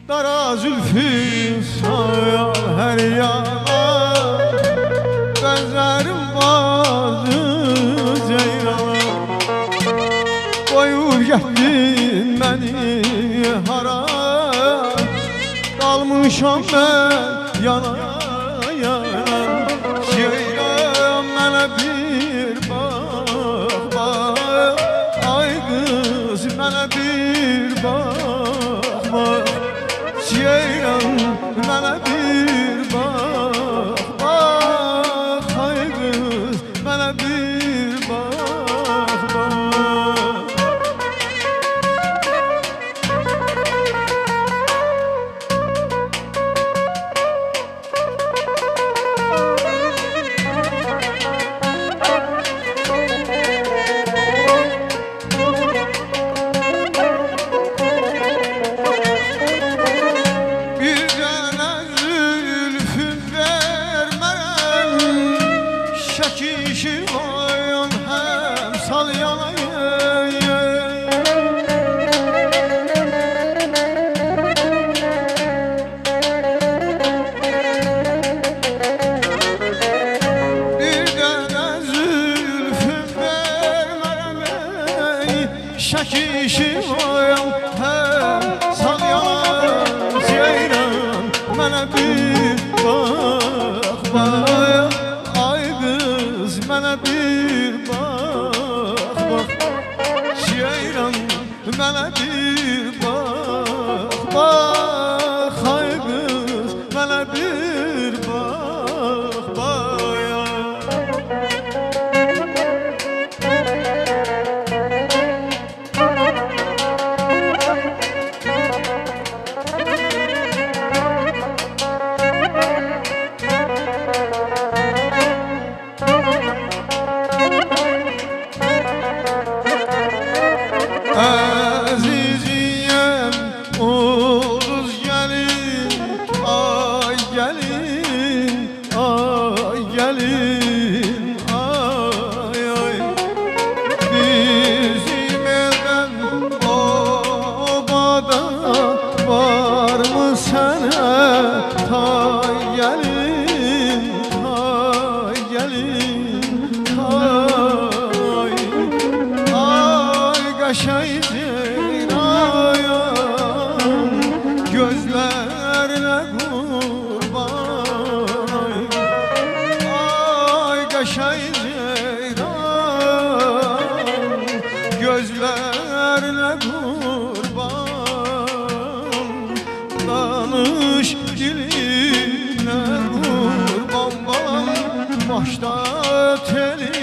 Dara zülfü sayal her yana, benzerim bazı ceyrana. Koyup getdin beni hara, kalmışam ben yana yana. Ceyran mənə bir bak bak, ay kız mənə bir bak bak. Ceyran mənə bir bak bak, ay kız mənə bir bak bak. Şakişi oyan hem sal yanayı. Bir tane zülfüm vermem ey, şakişi oyan hem sal yanayı. Ceyran mənə bir bak bak, mənə bir bak bak. Ceyran mənə bir bak bak, ay kız mənə bir bak bak. Aziziyem ulduz gelin, ay gelin, ay gelin, ay ay. Bizim evden obada var mı sana tay gelin, tay gelin, tay. Kaşay Zeynayam, gözlerine kurban. Ay kaşay Zeynayam, gözlerine kurban. Danış diline kurban balam, başta teli